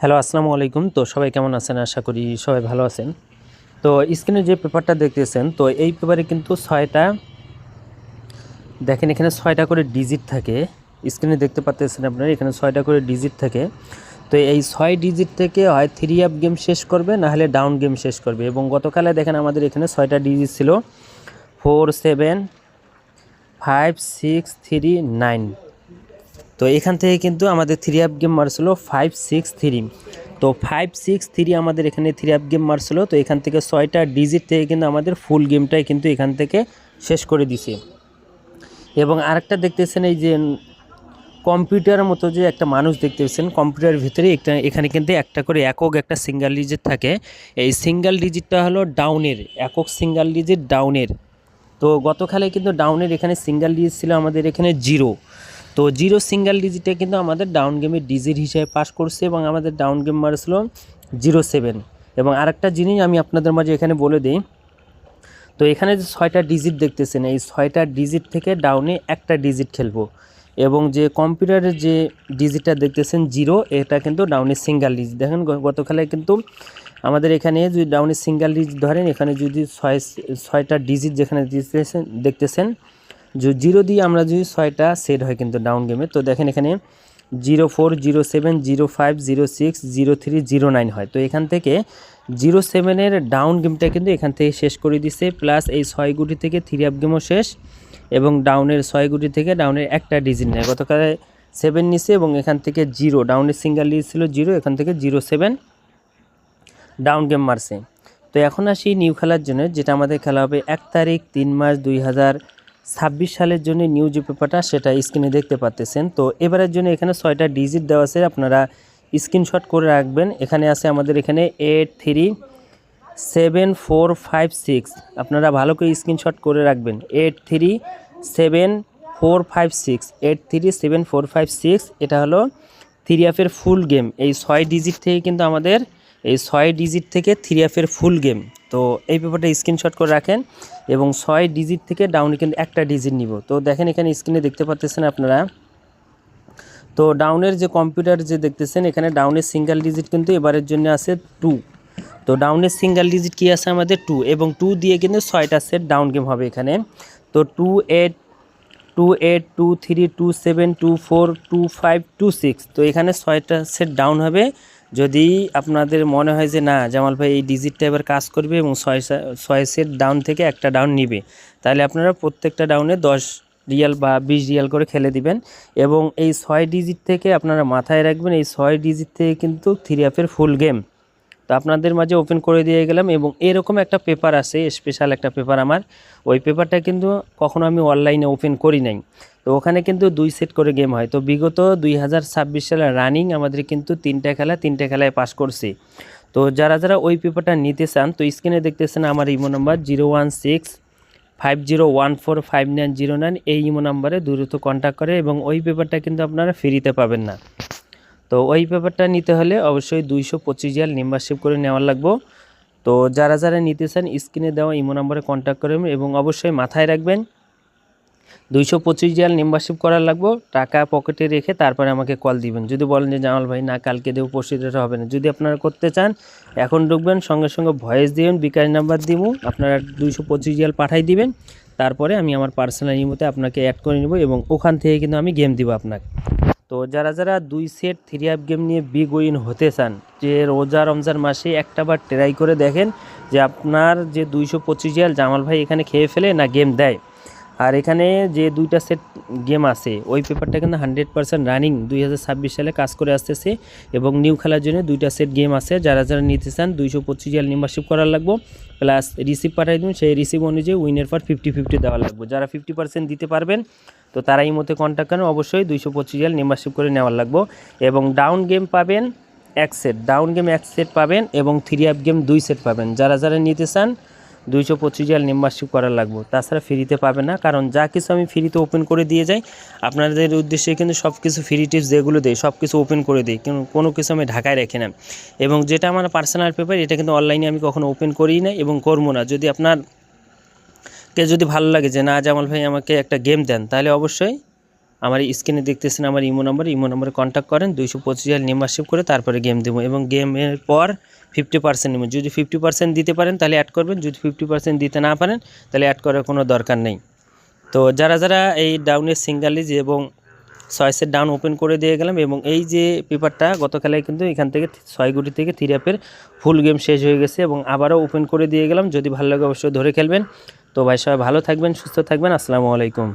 Hello, আসসালামু আলাইকুম। তো সবাই কেমন আছেন? আশা করি সবাই ভালো আছেন। তো স্ক্রিনে যে পেপারটা দেখতেছেন, তো এই পেপারে কিন্তু 6টা, দেখেন এখানে 6টা করে ডিজিট থাকে। স্ক্রিনে দেখতে পাচ্ছেন আপনারা, এখানে 6টা করে ডিজিট থাকে। তো এই 6 ডিজিট থেকে হয় 3 আপ গেম শেষ করবে, না হলে ডাউন গেম শেষ করবে। এবং গতকালে দেখেন আমাদের এখানে 6টা ডিজিট ছিল 4 7 5 6 3 9। তো এখান থেকে কিন্তু আমাদের 3 আপ গেম মারছিল 5 6 3। তো 5 6 3 আমাদের এখানে 3 আপ গেম মারছিল। তো এখান থেকে 6টা ডিজিট থেকে কিন্তু আমাদের ফুল গেমটাই কিন্তু এখান থেকে শেষ করে দিছে। এবং আরেকটা দেখতেছেন, এই যে কম্পিউটারের মতো যে একটা মানুষ দেখতেছেন, কম্পিউটারের ভিতরে এখানে কিন্তু একটা করে একক একটা সিঙ্গেল ডিজিট থাকে। এই সিঙ্গেল ডিজিটটা হলো ডাউনের, একক সিঙ্গেল ডিজিট ডাউনের। তো গতকালে কিন্তু ডাউনের এখানে সিঙ্গেল ডিজিট ছিল আমাদের এখানে 0। তো 0 সিঙ্গেল ডিজিটে কিন্তু আমাদের ডাউন গেমের ডিজিট হিসেবে পাস করছে এবং আমাদের ডাউন গেম মারছিল 07। এবং আরেকটা জিনিস আমি আপনাদের মাঝে এখানে বলে দিই, তো এখানে যে 6টা ডিজিট দেখতেছেন, এই 6টা ডিজিট থেকে ডাউনে একটা ডিজিট খেলবো। এবং যে কম্পিউটারের যে ডিজিটটা দেখতেছেন 0, এটা কিন্তু ডাউনের সিঙ্গেল ডিজিট। দেখেন গতকালে কিন্তু আমাদের এখানে যদি ডাউনের সিঙ্গেল ডিজিট ধরেন, এখানে যদি 6টা ডিজিট যেখানে দেখতেছেন 0 দিয়ে আমরা যদি 6টা সেট হয় কিন্তু ডাউন গেমে। তো দেখেন এখানে 04 07 05 06 03 09 হয়। তো এখান থেকে 07-এর ডাউন গেমটা কিন্তু এখান থেকে শেষ করে দিছে। প্লাস এই 6 গুটি থেকে 3 আপ গেমও শেষ, এবং ডাউনের 6 গুটি থেকে ডাউনের একটা ডিজিট নেয়। গতকালে 7 নিছে এবং এখান থেকে 0, ডাউনের সিঙ্গেল ডিজিট ছিল 0, এখান থেকে 07 ডাউন গেম মারছে। তো এখন আসি নিউ খেলার জন্য, যেটা আমাদের খেলা হবে 1 তারিখ 3 মাস 2026 সালের জন্য। নিউ যে পেপারটা সেটা স্ক্রিনে দেখতে পাচ্ছেন। তো এবারের জন্য এখানে 6টা ডিজিট দেওয়া আছে, আপনারা স্ক্রিনশট করে রাখবেন। এখানে আছে আমাদের এখানে 8 3 7 4 5 6। আপনারা ভালো করে স্ক্রিনশট করে রাখবেন। 8 3 7 4 5 6, 8 3 7 4 5 6। এটা হলো 3 আপের ফুল গেম। এই 6 ডিজিট থেকে কিন্তু আমাদের এই 6 ডিজিট থেকে 3 আপের ফুল গেম। তো এই পেপারটা স্ক্রিনশট করে রাখেন। এবং 6 ডিজিট থেকে ডাউনে কিন্তু একটা ডিজিট নিব। তো দেখেন এখানে স্ক্রিনে দেখতে পাচ্ছেন আপনারা, তো ডাউনের যে কম্পিউটার যে দেখতেছেন, এখানে ডাউনের সিঙ্গেল ডিজিট কিন্তু এবারের জন্য আছে 2। তো ডাউনের সিঙ্গেল ডিজিট কি আছে আমাদের 2, এবং 2 দিয়ে কিন্তু 6টা সেট ডাউন গেম হবে এখানে। তো 2 8 2 8 2 3 2 7 2 4 2 5 2 6। তো এখানে 6টা সেট ডাউন হবে। যদি আপনাদের মনে হয় যে না জামাল ভাই এই ডিজিটটা এবার কাজ করবে এবং 6 সেট ডাউন থেকে একটা ডাউন নিবে, তাহলে আপনারা প্রত্যেকটা ডাউনে 10 রিয়াল বা 20 রিয়াল করে খেলে দিবেন। এবং এই 6 ডিজিট থেকে আপনারা মাথায় রাখবেন, এই 6 ডিজিট থেকে কিন্তু 3 আপের ফুল গেম। তো আপনাদের মাঝে ওপেন করে দিয়ে গেলাম। এবং এরকম একটা পেপার আছে, স্পেশাল একটা পেপার আমার, ওই পেপারটা কিন্তু কখনো আমি অনলাইনে ওপেন করি নাই। তো ওখানে কিন্তু 2 সেট করে গেম হয়। তো বিগত 2026 সালে রানিং আমাদের কিন্তু 3টা খেলায় পাস করছি। তো যারা যারা ওই পেপারটা নিতে চান, তো স্ক্রিনে দেখতেছেন আমার ইমো নাম্বার 01650145909। এই ইমো নাম্বারে দ্রুত কন্ট্যাক্ট করে, এবং ওই পেপারটা কিন্তু আপনারা ফ্রিতে পাবেন না। তো ওই পেপারটা নিতে হলে অবশ্যই 225 রিয়াল মেম্বারশিপ করে নেওয়ার লাগবে। তো যারা যারা নিতে চান স্ক্রিনে দেওয়া ইমো নম্বরে কন্ট্যাক্ট করবেন, এবং অবশ্যই মাথায় রাখবেন 225 রিয়াল মেম্বারশিপ করার লাগবে। টাকা পকেটে রেখে তারপরে আমাকে কল দিবেন। যদি বলেন যে জামাল ভাই না কালকে দেবো পরশু দেওয়া হবে না, যদি আপনারা করতে চান এখন ঢুকবেন, সঙ্গে সঙ্গে ভয়েস দিবেন, বিকাশ নাম্বার দিব, আপনারা 225 রিয়াল পাঠাই দিবেন। তারপরে আমি আমার পার্সোনাল ইমোতে আপনাকে অ্যাড করে নেব, এবং ওখান থেকে কিন্তু আমি গেম দিব আপনাকে। তো যারা যারা 2 সেট 3 আপ গেম নিয়ে বিগ উইন হতে চান, যে রোজা রমজান মাসে একটাবার ট্রাই করে দেখেন যে আপনার যে 225 রিয়াল জামাল ভাই এখানে খেয়ে ফেলে না গেম দেয়। আর এখানে যে 2টা সেট গেম আছে, ওই পেপারটা কিন্তু 100% রানিং 2026 সালে কাজ করে আসতেছে। এবং নিউ খেলার জন্য 2টা সেট গেম আছে। যারা যারা নিতে চান 225 রিয়াল মেম্বারশিপ করার লাগবে, প্লাস রিসিভ পাঠিয়ে দিন। সেই রিসিভ অনুযায়ী উইনের পর 50-50 দেওয়া লাগবে। যারা 50% দিতে পারবেন তো তারা এই মধ্যে কন্ট্যাক্ট করেন, অবশ্যই 225 রিয়াল মেম্বারশিপ করে নেওয়ার লাগবে। এবং ডাউন গেম পাবেন 1 সেট, ডাউন গেম 1 সেট পাবেন, এবং 3 আপ গেম 2 সেট পাবেন। যারা যারা নিতে চান 225 রিয়াল মেম্বারশিপ করার লাগবে, তাছাড়া ফ্রিতে পাবে না। কারণ যা কিছু আমি ফ্রিতে ওপেন করে দিয়ে যাই আপনাদের উদ্দেশ্যে, কিন্তু সব কিছু ফ্রি টিপস যেগুলো দেয় সব কিছু ওপেন করে দিই, কিন্তু কোনো কিছু আমি ঢাকায় রেখে না। এবং যেটা আমার পার্সোনাল পেপার, এটা কিন্তু অনলাইনে আমি কখনো ওপেন করি না এবং করবো না। যদি আপনার যদি ভালো লাগে যে না জামাল ভাই আমাকে একটা গেম দেন, তাহলে অবশ্যই আমার স্ক্রিনে দেখতেছেন আমার ইমো নম্বরে কন্ট্যাক্ট করেন, 225 মেম্বারশিপ করে তারপরে গেম দেবো, এবং গেমের পর 50% নেব। যদি 50% দিতে পারেন তাহলে অ্যাড করবেন, যদি 50% দিতে না পারেন তাহলে অ্যাড করার কোনো দরকার নেই। তো যারা এই ডাউনের সিঙ্গালিজ এবং 6 সেট ডাউন ওপেন করে দিয়ে গেলাম, এবং এই যে পেপারটা গত খেলায় কিন্তু এখান থেকে 6 গুটি থেকে 3 অ্যাপের ফুল গেম শেষ হয়ে গেছে, এবং আবারও ওপেন করে দিয়ে গেলাম। যদি ভালো লাগে অবশ্যই ধরে খেলবেন। তো ভাই সবাই ভালো থাকবেন, সুস্থ থাকবেন, আসসালামু আলাইকুম।